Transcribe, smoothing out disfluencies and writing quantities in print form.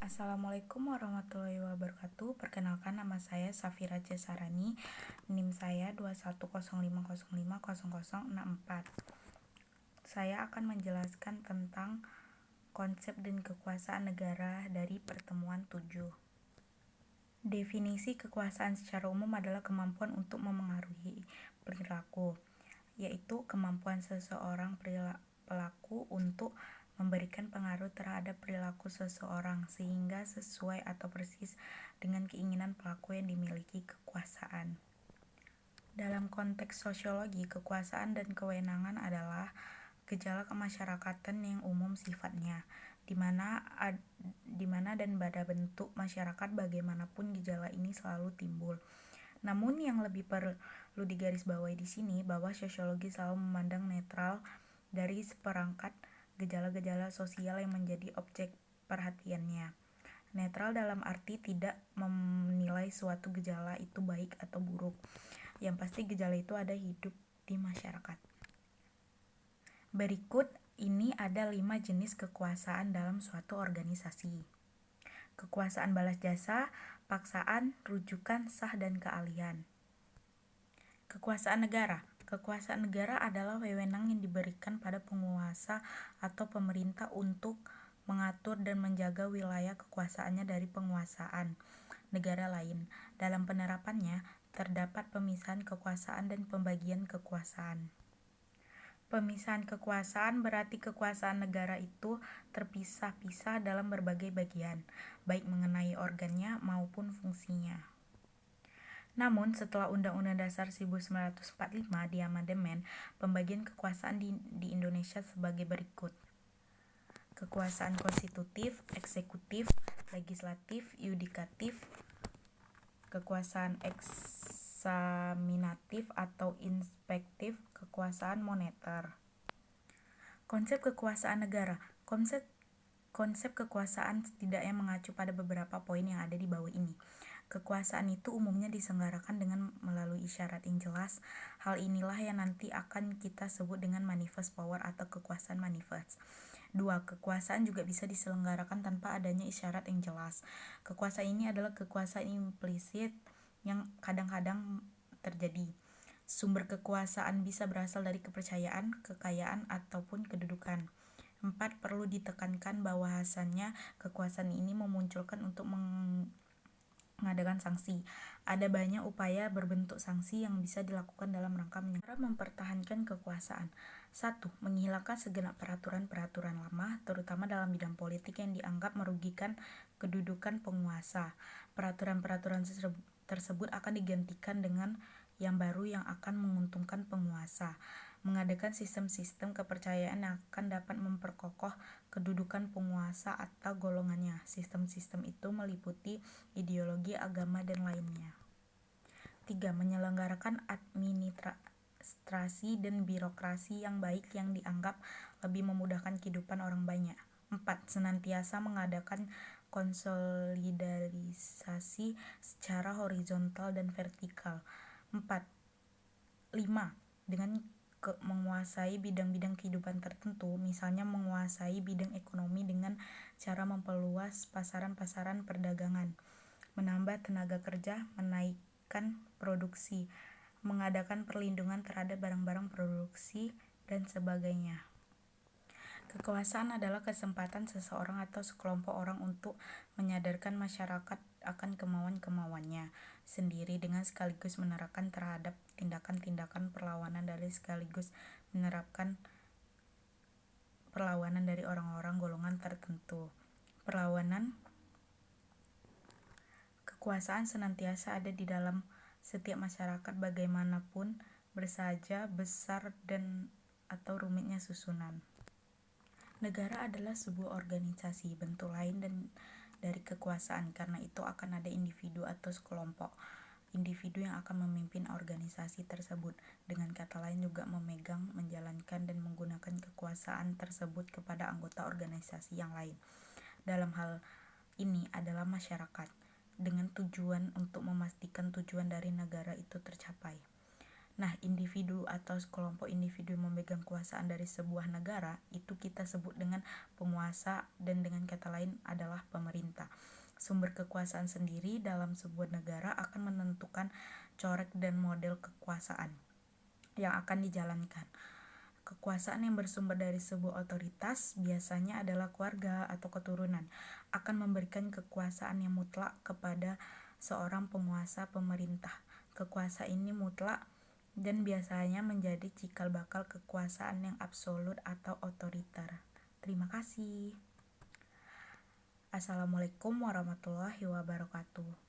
Assalamualaikum warahmatullahi wabarakatuh. Perkenalkan, nama saya Safira Jasarani. NIM saya 21050500064. Saya akan menjelaskan tentang konsep dan kekuasaan negara dari pertemuan 7. Definisi kekuasaan secara umum adalah kemampuan untuk memengaruhi perilaku, yaitu kemampuan seseorang pelaku untuk memberikan pengaruh terhadap perilaku seseorang sehingga sesuai atau persis dengan keinginan pelaku yang dimiliki kekuasaan. Dalam konteks sosiologi, kekuasaan dan kewenangan adalah gejala kemasyarakatan yang umum sifatnya, di mana dan pada bentuk masyarakat bagaimanapun gejala ini selalu timbul. Namun yang lebih perlu digarisbawahi di sini bahwa sosiologi selalu memandang netral dari seperangkat gejala-gejala sosial yang menjadi objek perhatiannya. Netral dalam arti tidak menilai suatu gejala itu baik atau buruk. Yang pasti gejala itu ada hidup di masyarakat. Berikut ini ada 5 jenis kekuasaan dalam suatu organisasi. Kekuasaan balas jasa, paksaan, rujukan, sah, dan keahlian. Kekuasaan negara. Kekuasaan negara adalah wewenang yang diberikan pada penguasa atau pemerintah untuk mengatur dan menjaga wilayah kekuasaannya dari penguasaan negara lain. Dalam penerapannya, terdapat pemisahan kekuasaan dan pembagian kekuasaan. Pemisahan kekuasaan berarti kekuasaan negara itu terpisah-pisah dalam berbagai bagian, baik mengenai organnya maupun fungsinya. Namun, setelah Undang-Undang Dasar 1945 diamandemen, pembagian kekuasaan di Indonesia sebagai berikut. Kekuasaan konstitutif, eksekutif, legislatif, yudikatif, kekuasaan eksaminatif atau inspektif, kekuasaan moneter. Konsep kekuasaan negara. Konsep kekuasaan setidaknya mengacu pada beberapa poin yang ada di bawah ini. Kekuasaan itu umumnya diselenggarakan dengan melalui isyarat yang jelas. Hal inilah yang nanti akan kita sebut dengan manifest power atau kekuasaan manifest. 2. Kekuasaan juga bisa diselenggarakan tanpa adanya isyarat yang jelas. Kekuasaan ini adalah kekuasaan implisit yang kadang-kadang terjadi. Sumber kekuasaan bisa berasal dari kepercayaan, kekayaan, ataupun kedudukan. 4. Perlu ditekankan bahwasannya kekuasaan ini memunculkan untuk mengadakan sanksi. Ada banyak upaya berbentuk sanksi yang bisa dilakukan dalam rangka mempertahankan kekuasaan. 1. Menghilangkan segenap peraturan-peraturan lama, terutama dalam bidang politik yang dianggap merugikan kedudukan penguasa. Peraturan-peraturan tersebut akan digantikan dengan yang baru yang akan menguntungkan penguasa. Mengadakan sistem-sistem kepercayaan yang akan dapat memperkokoh kedudukan penguasa atau golongannya. Sistem-sistem itu meliputi ideologi, agama, dan lainnya. 3. Menyelenggarakan administrasi dan birokrasi yang baik yang dianggap lebih memudahkan kehidupan orang banyak. 4. Senantiasa mengadakan konsolidasi secara horizontal dan vertikal. 5. Dengan menguasai bidang-bidang kehidupan tertentu, misalnya menguasai bidang ekonomi dengan cara memperluas pasaran-pasaran perdagangan, menambah tenaga kerja, menaikkan produksi, mengadakan perlindungan terhadap barang-barang produksi, dan sebagainya. Kekuasaan adalah kesempatan seseorang atau sekelompok orang untuk menyadarkan masyarakat akan kemauan-kemauannya sendiri dengan sekaligus menerapkan terhadap tindakan-tindakan perlawanan dari sekaligus menerapkan perlawanan dari orang-orang golongan tertentu. Kekuasaan senantiasa ada di dalam setiap masyarakat bagaimanapun bersaja, besar, dan atau rumitnya susunan. Negara adalah sebuah organisasi, bentuk lain dari kekuasaan. Karena itu akan ada individu atau sekelompok individu yang akan memimpin organisasi tersebut. Dengan kata lain juga memegang, menjalankan, dan menggunakan kekuasaan tersebut kepada anggota organisasi yang lain. Dalam hal ini adalah masyarakat, dengan tujuan untuk memastikan tujuan dari negara itu tercapai. Nah, individu atau kelompok individu yang memegang kekuasaan dari sebuah negara itu kita sebut dengan penguasa, dan dengan kata lain adalah pemerintah. Sumber kekuasaan sendiri dalam sebuah negara akan menentukan corak dan model kekuasaan yang akan dijalankan. Kekuasaan yang bersumber dari sebuah otoritas, biasanya adalah keluarga atau keturunan, akan memberikan kekuasaan yang mutlak kepada seorang penguasa pemerintah. Kekuasaan ini mutlak dan biasanya menjadi cikal bakal kekuasaan yang absolut atau otoriter. Terima kasih. Assalamualaikum warahmatullahi wabarakatuh.